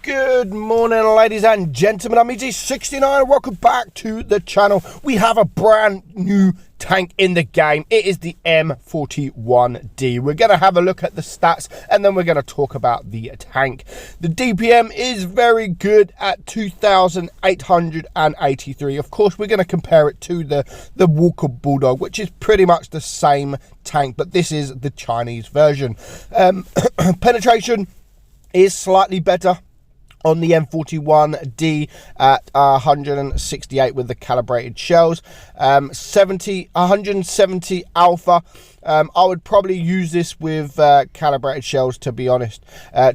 Good morning, ladies and gentlemen. I'm meadsy69. Welcome back to the channel. We have a brand new tank in the game. It is the M41D. We're going to have a look at the stats and then we're going to talk about the tank. The DPM is very good at 2,883. Of course, we're going to compare it to the Walker Bulldog, which is pretty much the same tank, but this is the Chinese version. Penetration is slightly better on the M41D at 168 with the calibrated shells. 170 alpha. I would probably use this with calibrated shells, to be honest.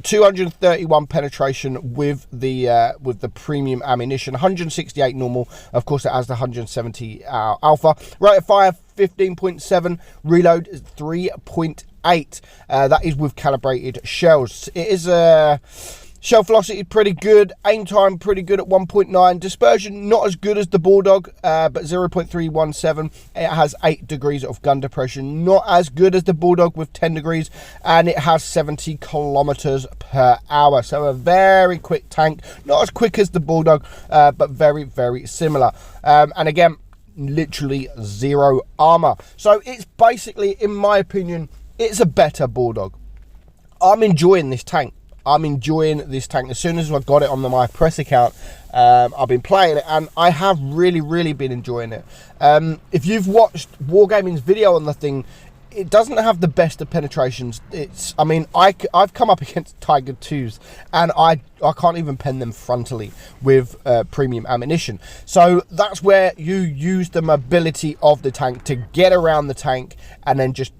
231 penetration with the premium ammunition. 168 normal. Of course, it has the 170 alpha. Rate of fire 15.7. Reload is 3.8. That is with calibrated shells. It is a shell velocity pretty good, aim time pretty good at 1.9, dispersion not as good as the Bulldog, but 0.317. It has 8 degrees of gun depression, not as good as the Bulldog with 10 degrees, and it has 70 kilometers per hour. So a very quick tank, not as quick as the Bulldog, but very, very similar. And again, literally zero armor. So it's basically, in my opinion, it's a better Bulldog. I'm enjoying this tank. As soon as I got it on my press account, I've been playing it and I have really been enjoying it. If you've watched Wargaming's video on the thing, it doesn't have the best of penetrations. I've come up against Tiger 2s and I can't even pen them frontally with premium ammunition. So that's where you use the mobility of the tank to get around the tank and then just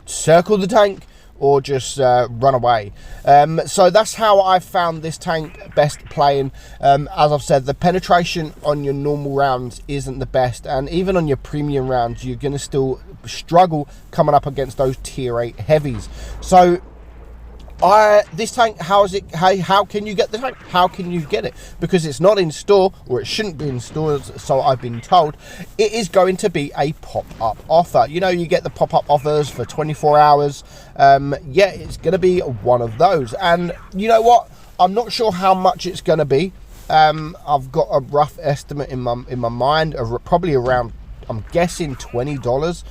circle the tank or just run away. So that's how I found this tank best playing. As I've said, the penetration on your normal rounds isn't the best, and even on your premium rounds you're going to still struggle coming up against those tier 8 heavies. So this tank, how can you get the tank? How can you get it? Because it's not in store, or it shouldn't be in store, so I've been told. It is going to be a pop-up offer. You know, you get the pop-up offers for 24 hours. Yeah, it's going to be one of those. And you know what? I'm not sure how much it's going to be. I've got a rough estimate in my mind of probably around, I'm guessing, $20.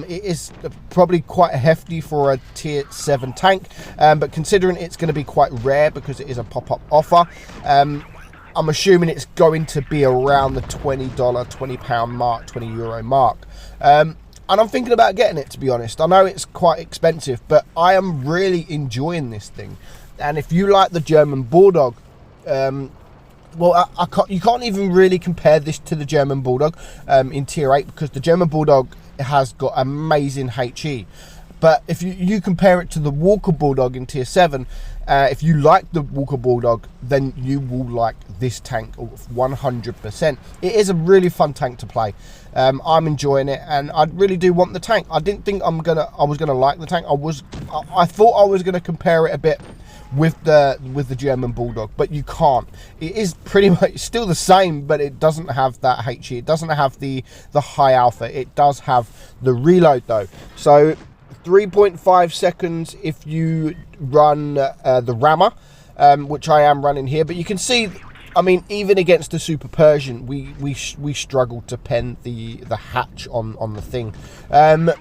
It is probably quite hefty for a tier 7 tank, but considering it's going to be quite rare because it is a pop-up offer, I'm assuming it's going to be around the £20 mark, €20 mark. And I'm thinking about getting it, to be honest. I know it's quite expensive, but I am really enjoying this thing. And if you like the German Bulldog, well, you can't even really compare this to the German Bulldog in tier 8, because the German Bulldog has got amazing HE. But if you compare it to the Walker Bulldog in tier 7, if you like the Walker Bulldog, then you will like this tank 100%. It is a really fun tank to play. I'm enjoying it, and I really do want the tank. I didn't think I was gonna like the tank. I thought I was gonna compare it a bit with the German Bulldog, but you can't. It is pretty much still the same, but it doesn't have that HE. It doesn't have the high alpha. It does have the reload though. So 3.5 seconds if you run the rammer, which I am running here. But you can see, I mean, even against the Super Persian, we struggled to pen the hatch on the thing. But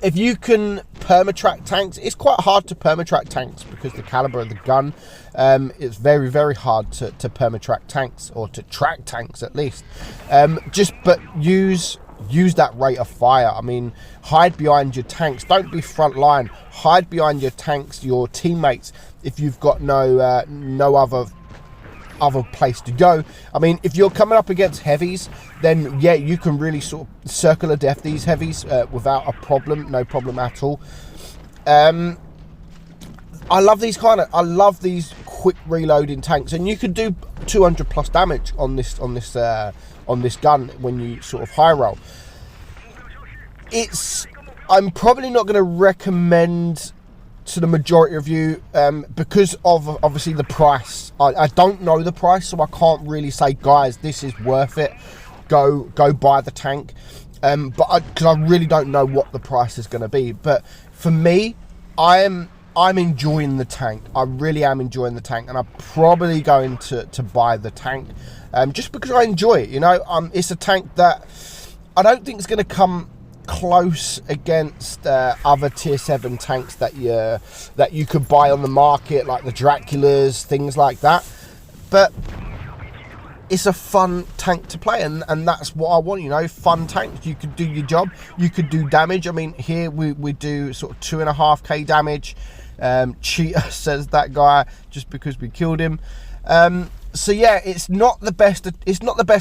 if you can perma-track tanks, it's quite hard to perma-track tanks because the caliber of the gun, it's very hard to perma-track tanks, or to track tanks at least. But use that rate of fire. I mean, hide behind your tanks. Don't be front line. Hide behind your tanks, your teammates, if you've got no other place to go. I mean, if you're coming up against heavies, then yeah, you can really sort of circle of death these heavies without a problem, no problem at all. I love these quick reloading tanks, and you could do 200 plus damage on this gun when you sort of high roll. I'm probably not going to recommend to the majority of you because of obviously the price. I don't know the price, so I can't really say, guys, this is worth it, go buy the tank, because I really don't know what the price is going to be. But for me, I'm I'm enjoying the tank. I really am enjoying the tank, and I'm probably going to buy the tank just because I enjoy it. You know, it's a tank that I don't think is going to come close against other tier 7 tanks that you could buy on the market, like the Draculas, things like that. But it's a fun tank to play, and that's what I want, you know, fun tanks. You could do your job, you could do damage. I mean, here we do sort of 2.5k damage. Cheater, says that guy, just because we killed him. So yeah, it's not the best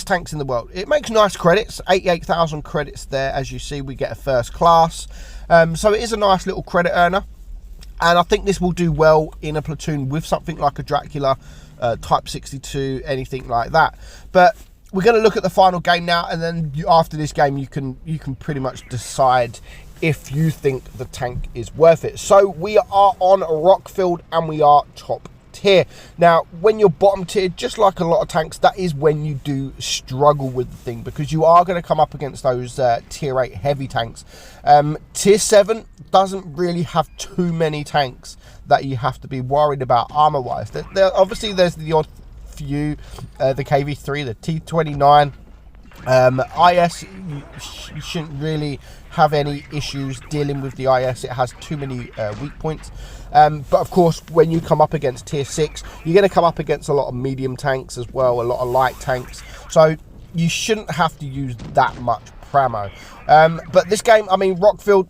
tanks in the world. It makes nice credits, 88,000 credits there. As you see, we get a first class, so it is a nice little credit earner, and I think this will do well in a platoon with something like a Dracula, Type 62, anything like that. But we're going to look at the final game now, and then after this game you can pretty much decide if you think the tank is worth it. So we are on Rockfield, and we are top tier. Now, when you're bottom tier, just like a lot of tanks, that is when you do struggle with the thing, because you are going to come up against those tier 8 heavy tanks. Tier 7 doesn't really have too many tanks that you have to be worried about armor wise. Obviously there's the odd few, the KV3, the T29, IS, you shouldn't really have any issues dealing with the IS. It has too many weak points. But of course, when you come up against tier 6, you're going to come up against a lot of medium tanks as well, a lot of light tanks. So you shouldn't have to use that much pramo. But this game, I mean, Rockfield,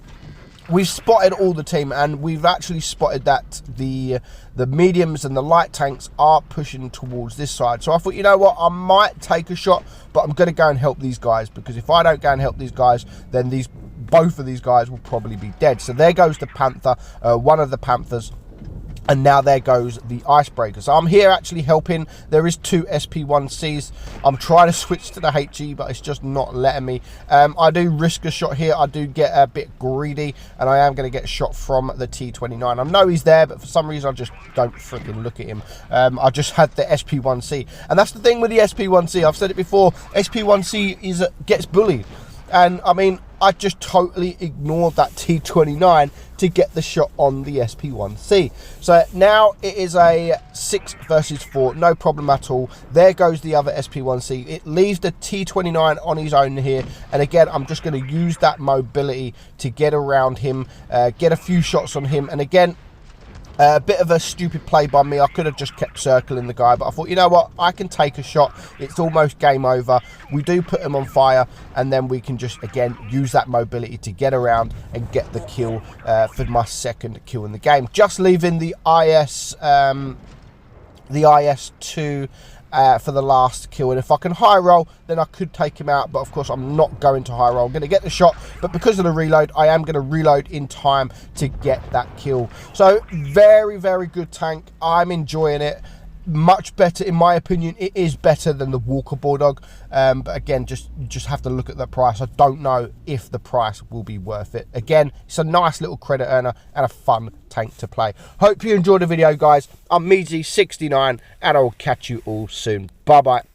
we've spotted all the team, and we've actually spotted that the mediums and the light tanks are pushing towards this side. So I thought, you know what, I might take a shot, but I'm going to go and help these guys, because if I don't go and help these guys, then both of these guys will probably be dead. So there goes the Panther, one of the Panthers. And now there goes the Icebreaker. So I'm here actually helping. There is 2 SP1Cs. I'm trying to switch to the HE, but it's just not letting me. I do risk a shot here. I do get a bit greedy, and I am going to get shot from the T29. I know he's there, but for some reason I just don't freaking look at him. I just had the SP1C. And that's the thing with the SP1C. I've said it before. SP1C gets bullied. And I mean, I just totally ignored that T29 to get the shot on the SP1C. So now it is a 6 versus 4, no problem at all. There goes the other SP1C. It leaves the T29 on his own here. And again, I'm just going to use that mobility to get around him, get a few shots on him. And again, a bit of a stupid play by me. I could have just kept circling the guy, but I thought, you know what, I can take a shot. It's almost game over. We do put him on fire, and then we can just, again, use that mobility to get around and get the kill for my second kill in the game. Just leaving the IS2 for the last kill, and if I can high roll, then I could take him out, but of course I'm not going to high roll. I'm going to get the shot, but because of the reload, I am going to reload in time to get that kill. So very, very good tank. I'm enjoying it. Much better, in my opinion. It is better than the Walker Bulldog, but again, you just have to look at the price. I don't know if the price will be worth it. Again, it's a nice little credit earner and a fun tank to play. Hope you enjoyed the video, guys. I'm meadsy69, and I will catch you all soon. Bye bye.